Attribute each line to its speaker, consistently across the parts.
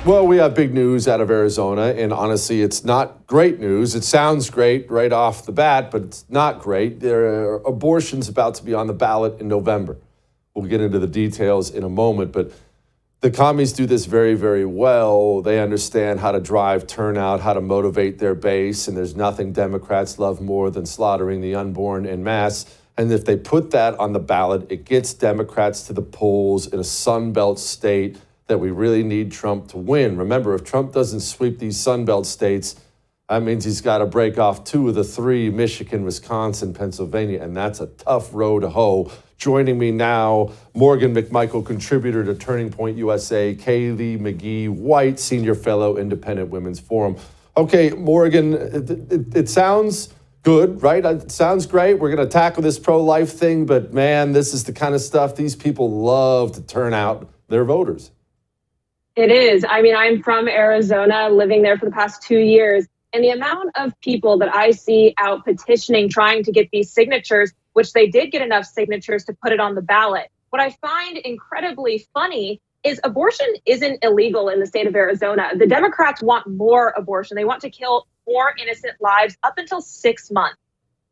Speaker 1: Well, we have big news out of Arizona, and honestly, it's not great news. It sounds great right off the bat, but it's not great. There are abortions about to be on the ballot in November. We'll get into the details in a moment, but the commies do this very, very well. They understand how to drive turnout, how to motivate their base, and there's nothing Democrats love more than slaughtering the unborn en masse. And if they put that on the ballot, it gets Democrats to the polls in a Sunbelt state that we really need Trump to win. Remember, if Trump doesn't sweep these Sunbelt states, that means he's got to break off 2 of the 3, Michigan, Wisconsin, Pennsylvania, and that's a tough row to hoe. Joining me now, Morgonn McMichael, contributor to Turning Point USA, Kaylee McGhee, white senior fellow, Independent Women's Forum. Okay, Morgonn, it sounds good, right? It sounds great. We're going to tackle this pro-life thing, but man, this is the kind of stuff these people love to turn out their voters.
Speaker 2: It is. I mean, I'm from Arizona, living there for the past 2 years. And the amount of people that I see out petitioning, trying to get these signatures, which they did get enough signatures to put it on the ballot. What I find incredibly funny is abortion isn't illegal in the state of Arizona. The Democrats want more abortion. They want to kill more innocent lives up until 6 months.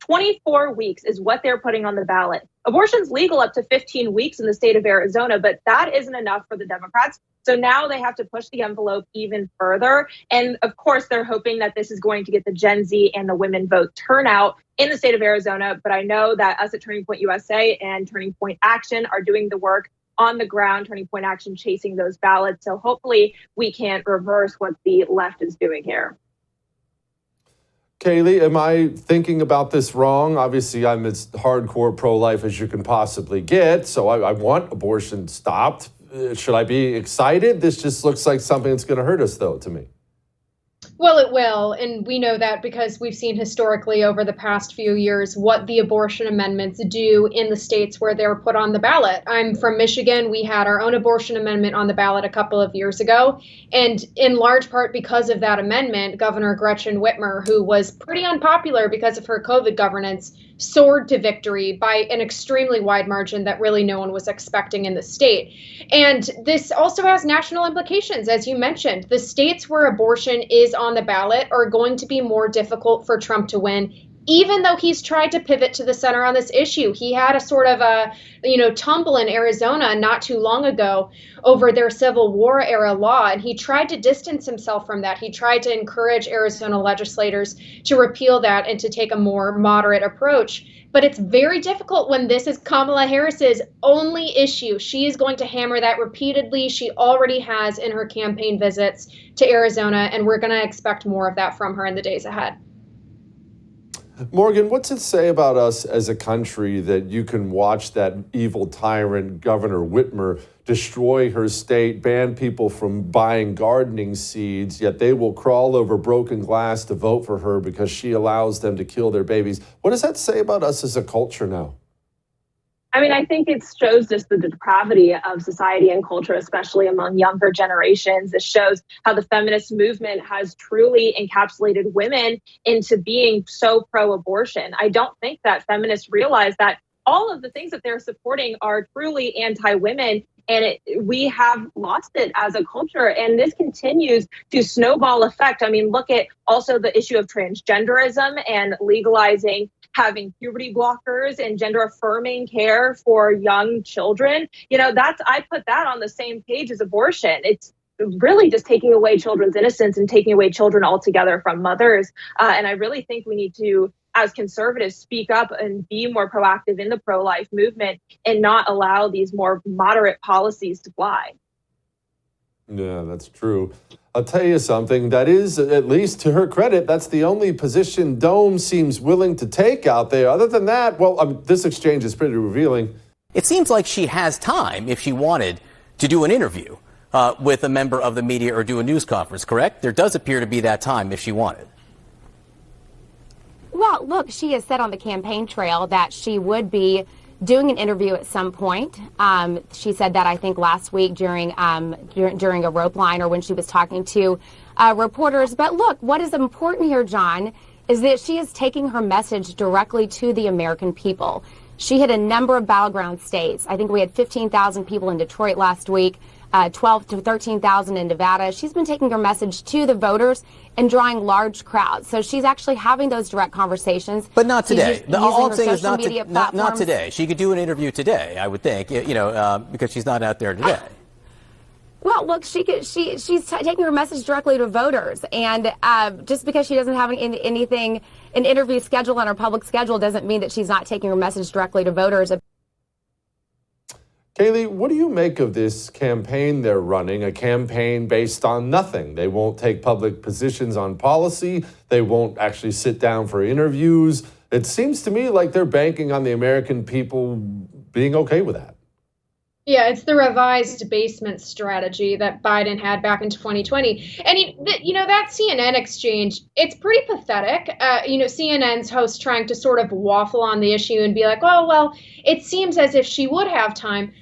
Speaker 2: 24 weeks is what they're putting on the ballot. Abortion's legal up to 15 weeks in the state of Arizona, but that isn't enough for the Democrats. So now they have to push the envelope even further. And of course, they're hoping that this is going to get the Gen Z and the women vote turnout in the state of Arizona. But I know that us at Turning Point USA and Turning Point Action are doing the work on the ground, Turning Point Action chasing those ballots. So hopefully we can reverse what the left is doing here.
Speaker 1: Kaylee, am I thinking about this wrong? Obviously, I'm as hardcore pro-life as you can possibly get, so I want abortion stopped. Should I be excited? This just looks like something that's going to hurt us, though, to me.
Speaker 3: Well, it will, and we know that because we've seen historically over the past few years what the abortion amendments do in the states where they were put on the ballot. I'm from Michigan. We had our own abortion amendment on the ballot a couple of years ago, and in large part because of that amendment, Governor Gretchen Whitmer, who was pretty unpopular because of her COVID governance, soared to victory by an extremely wide margin that really no one was expecting in the state. And this also has national implications, as you mentioned. The states where abortion is on the ballot are going to be more difficult for Trump to win, even though he's tried to pivot to the center on this issue. He had a sort of a, tumble in Arizona not too long ago over their Civil War era law, and he tried to distance himself from that. He tried to encourage Arizona legislators to repeal that and to take a more moderate approach. But it's very difficult when this is Kamala Harris's only issue. She is going to hammer that repeatedly. She already has in her campaign visits to Arizona, and we're going to expect more of that from her in the days ahead.
Speaker 1: Morgonn, what's it say about us as a country that you can watch that evil tyrant, Governor Whitmer, destroy her state, ban people from buying gardening seeds, yet they will crawl over broken glass to vote for her because she allows them to kill their babies? What does that say about us as a culture now?
Speaker 2: I mean, I think it shows just the depravity of society and culture, especially among younger generations. It shows how the feminist movement has truly encapsulated women into being so pro-abortion. I don't think that feminists realize that all of the things that they're supporting are truly anti-women, and we have lost it as a culture. And this continues to snowball effect. I mean, look at also the issue of transgenderism and legalizing having puberty blockers and gender affirming care for young children. I put that on the same page as abortion. It's really just taking away children's innocence and taking away children altogether from mothers. And I really think we need to, as conservatives, speak up and be more proactive in the pro-life movement and not allow these more moderate policies to fly.
Speaker 1: Yeah, that's true. I'll tell you something, that is, at least to her credit, that's the only position Dome seems willing to take out there. Other than that, this exchange is pretty revealing.
Speaker 4: It seems like she has time, if she wanted, to do an interview with a member of the media or do a news conference, correct? There does appear to be that time if she wanted.
Speaker 5: Well, look, she has said on the campaign trail that she would be doing an interview at some point. She said that, I think, last week during a rope line or when she was talking to reporters. But look, what is important here, John, is that she is taking her message directly to the American people. She hit a number of battleground states. I think we had 15,000 people in Detroit last week, 12 to 13,000 in Nevada. She's been taking her message to the voters and drawing large crowds. So she's actually having those direct conversations.
Speaker 4: But not today. All I'm saying is not today. She could do an interview today, I would think, because she's not out there today.
Speaker 5: Well, look, she's taking her message directly to voters, and just because she doesn't have an interview schedule on her public schedule doesn't mean that she's not taking her message directly to voters.
Speaker 1: Kaylee, what do you make of this campaign they're running, a campaign based on nothing? They won't take public positions on policy. They won't actually sit down for interviews. It seems to me like they're banking on the American people being okay with that.
Speaker 3: Yeah, it's the revised basement strategy that Biden had back in 2020. And, that CNN exchange, it's pretty pathetic. CNN's host trying to sort of waffle on the issue and be like, oh, well, it seems as if she would have time.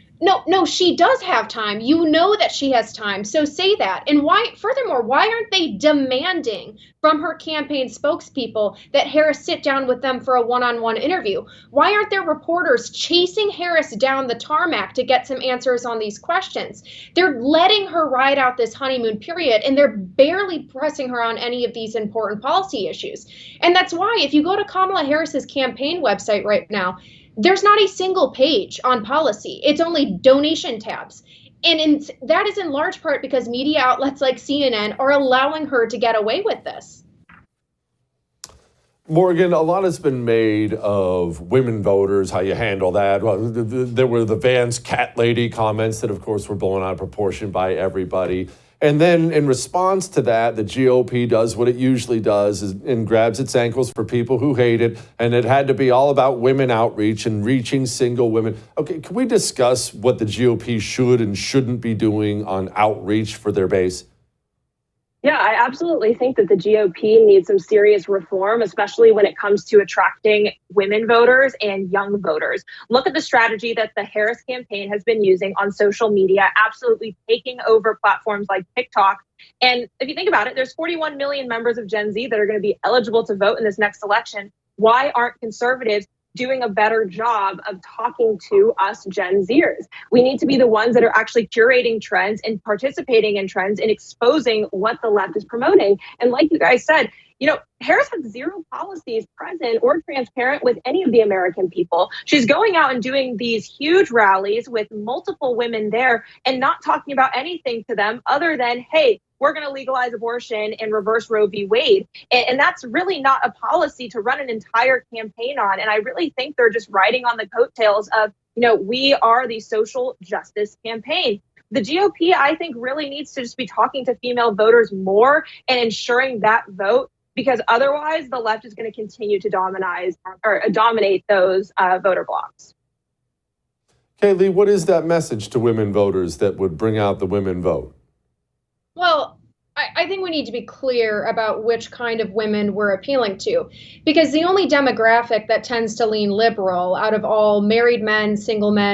Speaker 3: No, she does have time. You know that she has time. So say that. And furthermore, why aren't they demanding from her campaign spokespeople that Harris sit down with them for a one-on-one interview? Why aren't there reporters chasing Harris down the tarmac to get some answers on these questions? They're letting her ride out this honeymoon period, and they're barely pressing her on any of these important policy issues. And that's why if you go to Kamala Harris's campaign website right now, there's not a single page on policy. It's only donation tabs. And that is in large part because media outlets like CNN are allowing her to get away with this.
Speaker 1: Morgan, a lot has been made of women voters, how you handle that. Well, there were the Vance cat lady comments that, of course, were blown out of proportion by everybody. And then in response to that, the GOP does what it usually does and grabs its ankles for people who hate it. And it had to be all about women outreach and reaching single women. Okay, can we discuss what the GOP should and shouldn't be doing on outreach for their base?
Speaker 2: Yeah, I absolutely think that the GOP needs some serious reform, especially when it comes to attracting women voters and young voters. Look at the strategy that the Harris campaign has been using on social media, absolutely taking over platforms like TikTok. And if you think about it, there's 41 million members of Gen Z that are going to be eligible to vote in this next election. Why aren't conservatives doing a better job of talking to us Gen Zers? We need to be the ones that are actually curating trends and participating in trends and exposing what the left is promoting. And like you guys said, Harris has zero policies present or transparent with any of the American people. She's going out and doing these huge rallies with multiple women there and not talking about anything to them other than, hey, we're going to legalize abortion and reverse Roe v. Wade. And that's really not a policy to run an entire campaign on. And I really think they're just riding on the coattails of, we are the social justice campaign. The GOP, I think, really needs to just be talking to female voters more and ensuring that vote, because otherwise the left is going to continue to dominate those voter blocks.
Speaker 1: Kaylee, what is that message to women voters that would bring out the women vote?
Speaker 3: Well, I think we need to be clear about which kind of women we're appealing to, because the only demographic that tends to lean liberal out of all married men,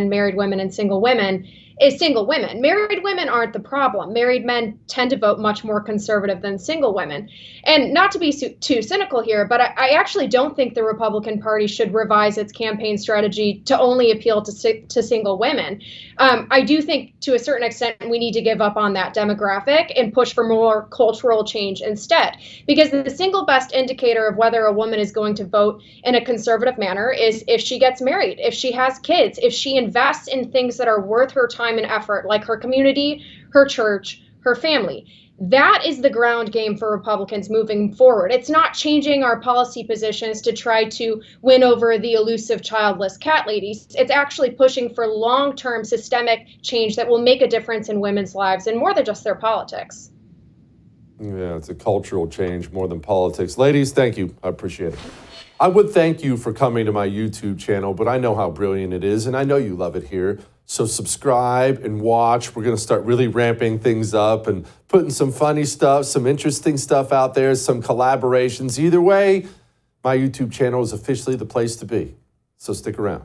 Speaker 3: married women, and single women is single women. Married women aren't the problem. Married men tend to vote much more conservative than single women. And not to be too cynical here, but I actually don't think the Republican Party should revise its campaign strategy to only appeal to single women. I do think to a certain extent we need to give up on that demographic and push for more cultural change instead. Because the single best indicator of whether a woman is going to vote in a conservative manner is if she gets married, if she has kids, if she invests in things that are worth her time and effort, like her community, her church, her family. That is the ground game for Republicans moving forward. It's not changing our policy positions to try to win over the elusive childless cat ladies. It's actually pushing for long-term systemic change that will make a difference in women's lives and more than just their politics.
Speaker 1: Yeah, it's a cultural change more than politics. Ladies, thank you. I appreciate it. I would thank you for coming to my YouTube channel, but I know how brilliant it is, and I know you love it here. So subscribe and watch. We're going to start really ramping things up and putting some funny stuff, some interesting stuff out there, some collaborations. Either way, my YouTube channel is officially the place to be. So stick around.